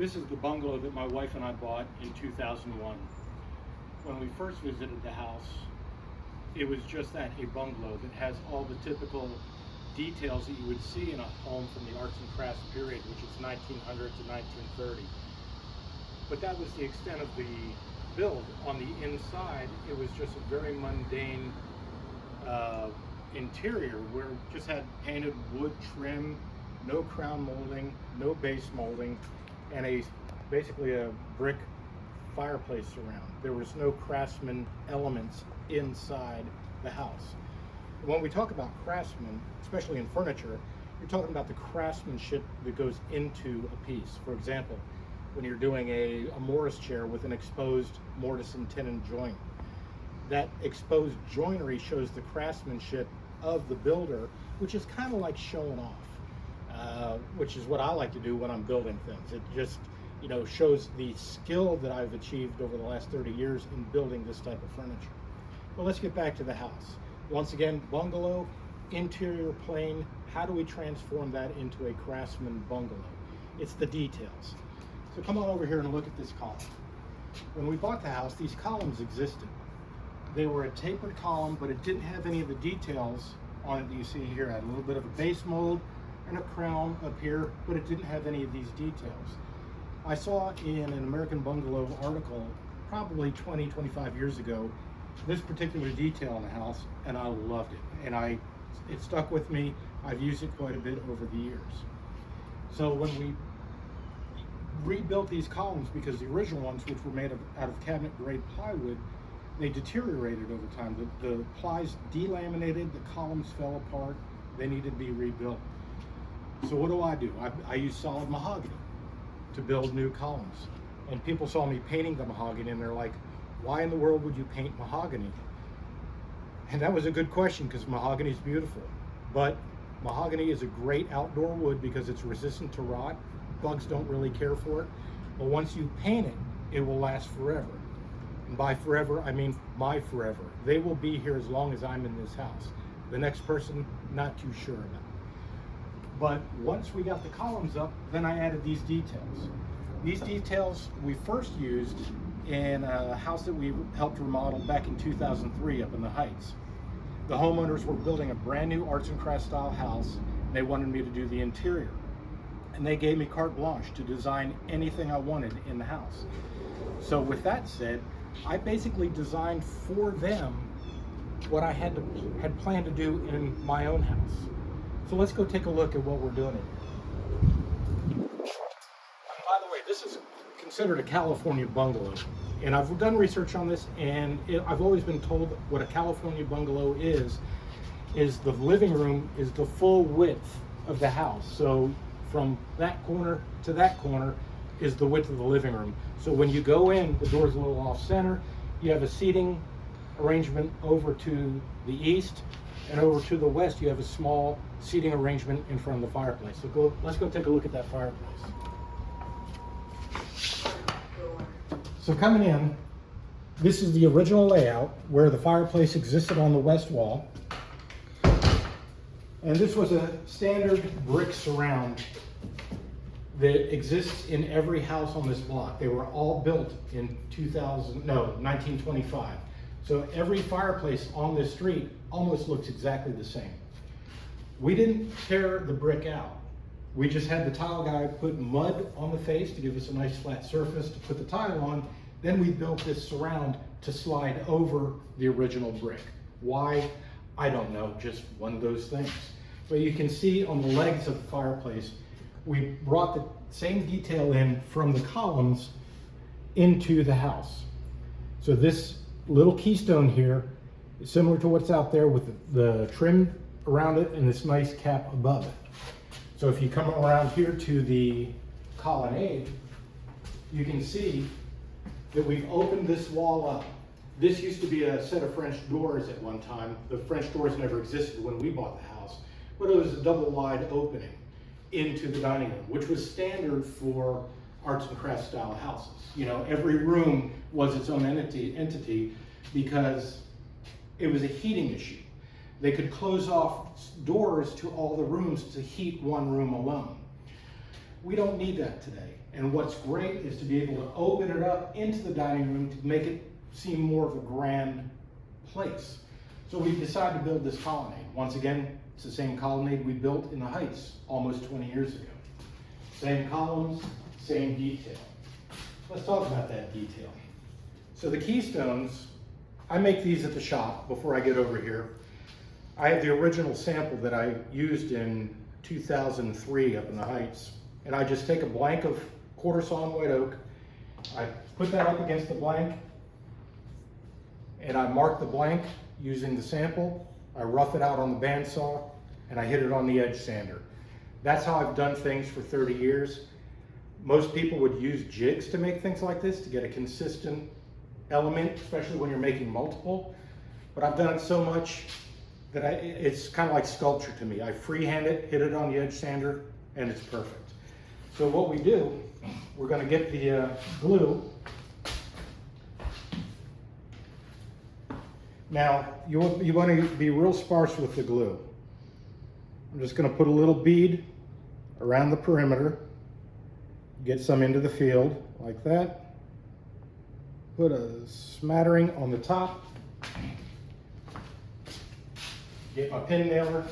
This is the bungalow that my wife and I bought in 2001. When we first visited the house, it was just that, a bungalow that has all the typical details that you would see in a home from the arts and crafts period, which is 1900 to 1930. But that was the extent of the build. On the inside, it was just a very mundane interior where it just had painted wood trim, no crown molding, no base molding, and basically a brick fireplace surround. There was no craftsman elements inside the house. When we talk about craftsman, especially in furniture, you're talking about the craftsmanship that goes into a piece. For example, when you're doing a Morris chair with an exposed mortise and tenon joint, that exposed joinery shows the craftsmanship of the builder, which is kind of like showing off, which is what I like to do when I'm building things. It just, shows the skill that I've achieved over the last 30 years in building this type of furniture. Well, let's get back to the house. Once again, bungalow, interior plain. How do we transform that into a craftsman bungalow? It's the details. So come on over here and look at this column. When we bought the house, these columns existed. They were a tapered column, but it didn't have any of the details on it that you see here. It had a little bit of a base mold and a crown up here, but it didn't have any of these details. I saw in an American Bungalow article probably 20-25 years ago this particular detail in the house, and I loved it. And it stuck with me. I've used it quite a bit over the years. So when we rebuilt these columns, because the original ones, which were made out of cabinet grade plywood, they deteriorated over time. The plies delaminated, the columns fell apart, they needed to be rebuilt. So what do? I use solid mahogany to build new columns. And people saw me painting the mahogany and they're like, why in the world would you paint mahogany? And that was a good question, because mahogany is beautiful. But mahogany is a great outdoor wood because it's resistant to rot. Bugs don't really care for it. But once you paint it, it will last forever. And by forever, I mean my forever. They will be here as long as I'm in this house. The next person, not too sure about. But once we got the columns up, then I added these details. These details we first used in a house that we helped remodel back in 2003 up in the Heights. The homeowners were building a brand new arts and crafts style house, and they wanted me to do the interior. And they gave me carte blanche to design anything I wanted in the house. So with that said, I basically designed for them what I had planned to do in my own house. So let's go take a look at what we're doing here. By the way, this is considered a California bungalow. And I've done research on this, and I've always been told what a California bungalow is the living room is the full width of the house. So from that corner to that corner is the width of the living room. So when you go in, the door's a little off center. You have a seating arrangement over to the east, and over to the west you have a small seating arrangement in front of the fireplace. So let's go take a look at that fireplace. So coming in, this is the original layout where the fireplace existed on the west wall. And this was a standard brick surround that exists in every house on this block. They were all built in 1925. So every fireplace on this street almost looks exactly the same. We didn't tear the brick out. We just had the tile guy put mud on the face to give us a nice flat surface to put the tile on. Then we built this surround to slide over the original brick. Why? I don't know, just one of those things. But you can see on the legs of the fireplace, we brought the same detail in from the columns into the house. So this little keystone here is similar to what's out there with the trim around it and this nice cap above it. So if you come around here to the colonnade, you can see that we've opened this wall up. This used to be a set of French doors at one time. The French doors never existed when we bought the house, but it was a double wide opening into the dining room, which was standard for arts and crafts style houses. Every room was its own entity because it was a heating issue. They could close off doors to all the rooms to heat one room alone. We don't need that today. And what's great is to be able to open it up into the dining room to make it seem more of a grand place. So we decided to build this colonnade. Once again, it's the same colonnade we built in the Heights almost 20 years ago. Same columns, same detail. Let's talk about that detail. So the keystones, I make these at the shop before I get over here. I have the original sample that I used in 2003 up in the Heights. And I just take a blank of quarter sawn white oak, I put that up against the blank, and I mark the blank using the sample. I rough it out on the bandsaw, and I hit it on the edge sander. That's how I've done things for 30 years. Most people would use jigs to make things like this to get a consistent element, especially when you're making multiple. But I've done it so much that it's kind of like sculpture to me. I freehand it, hit it on the edge sander, and it's perfect. So what we do, we're going to get the glue. Now, you want to be real sparse with the glue. I'm just going to put a little bead around the perimeter, get some into the field like that. Put a smattering on the top. Get my pin nailer.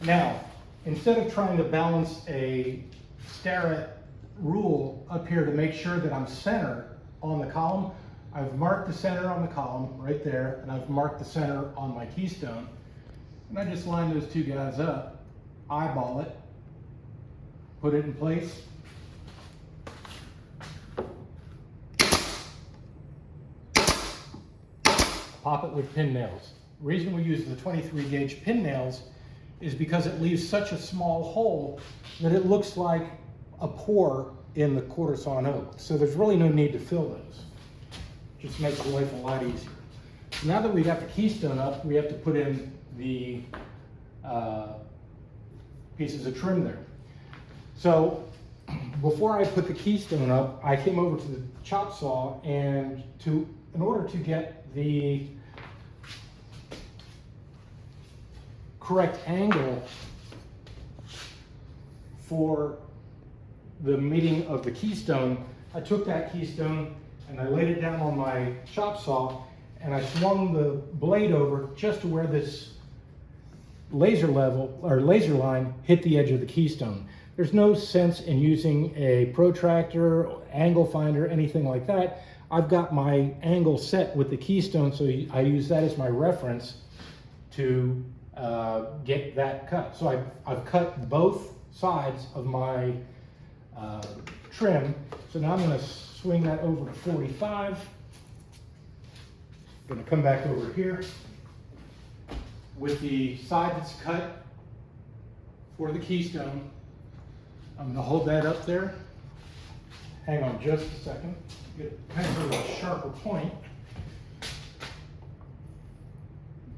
Now, instead of trying to balance a Starrett rule up here to make sure that I'm center on the column, I've marked the center on the column right there, and I've marked the center on my keystone. And I just line those two guys up, eyeball it, put it in place. Pop it with pin nails. The reason we use the 23 gauge pin nails is because it leaves such a small hole that it looks like a pore in the quarter sawn oak. So there's really no need to fill those. Just makes life a lot easier. Now that we got the keystone up, we have to put in the pieces of trim there. So before I put the keystone up, I came over to the chop saw, and in order to get the correct angle for the meeting of the keystone, I took that keystone and I laid it down on my chop saw, and I swung the blade over just to where this laser line hit the edge of the keystone. There's no sense in using a protractor, angle finder, anything like that. I've got my angle set with the keystone, so I use that as my reference to get that cut. So I've cut both sides of my trim. So now I'm going to swing that over to 45. I'm going to come back over here with the side that's cut for the keystone. I'm going to hold that up there. Hang on just a second. Get kind of a sharper point.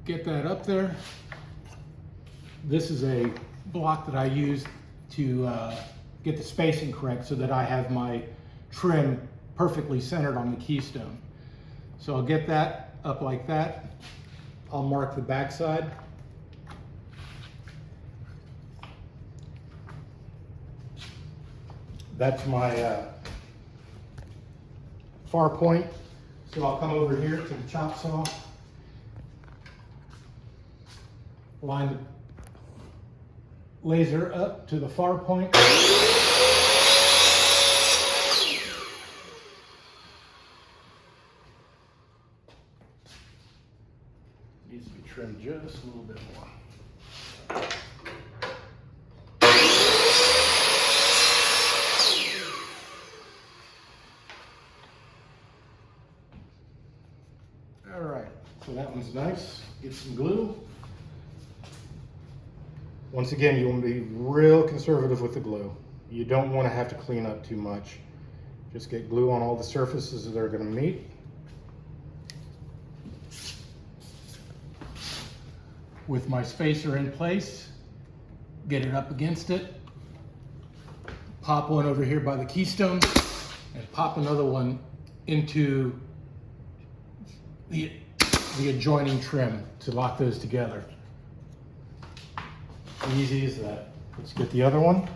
Get that up there. This is a block that I use to get the spacing correct so that I have my trim perfectly centered on the keystone. So I'll get that up like that. I'll mark the back side. That's my far point. So I'll come over here to the chop saw, line the laser up to the far point. Needs to be trimmed just a little bit more. All right, so that one's nice. Get some glue. Once again, you want to be real conservative with the glue. You don't want to have to clean up too much. Just get glue on all the surfaces that they're going to meet. With my spacer in place, get it up against it. Pop one over here by the keystone and pop another one into the adjoining trim to lock those together. Easy as that. Let's get the other one.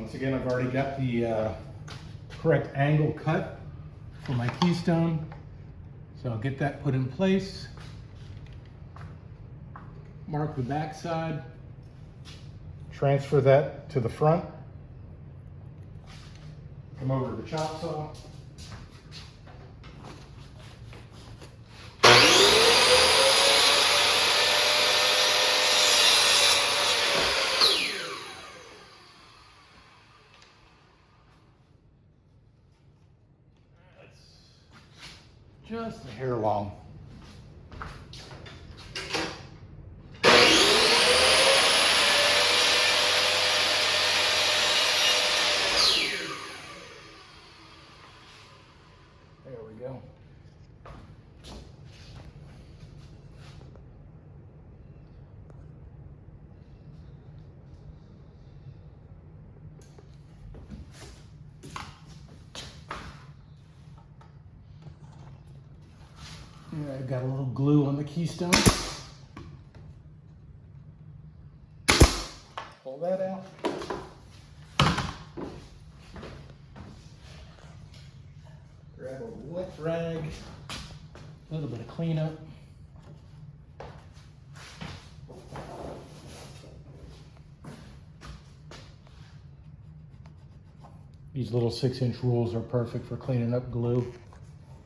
Once again, I've already got the correct angle cut for my keystone. So I'll get that put in place. Mark the back side. Transfer that to the front. Come over to the chop saw. Just a hair long. There we go. Yeah, I've got a little glue on the keystone. Pull that out. Grab a wet rag, a little bit of cleanup. These little 6-inch rules are perfect for cleaning up glue. You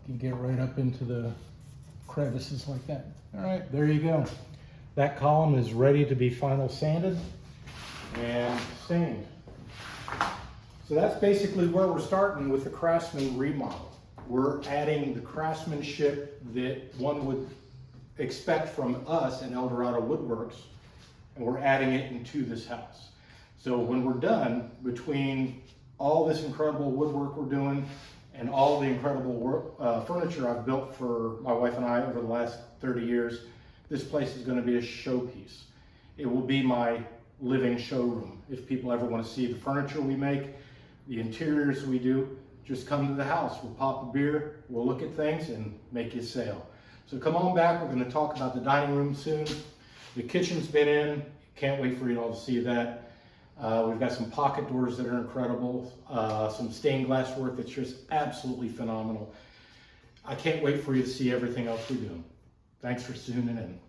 can get right up into the crevices like that. All right, there you go. That column is ready to be final sanded and stained. So that's basically where we're starting with the Craftsman remodel. We're adding the craftsmanship that one would expect from us at Dorado Woodworks, and we're adding it into this house. So when we're done, between all this incredible woodwork we're doing and all the incredible furniture I've built for my wife and I over the last 30 years, this place is going to be a showpiece. It will be my living showroom. If people ever want to see the furniture we make, the interiors we do, just come to the house. We'll pop a beer, we'll look at things and make you a sale. So come on back, we're going to talk about the dining room soon. The kitchen's been in, can't wait for you all to see that. We've got some pocket doors that are incredible, some stained glass work that's just absolutely phenomenal. I can't wait for you to see everything else we're doing. Thanks for tuning in.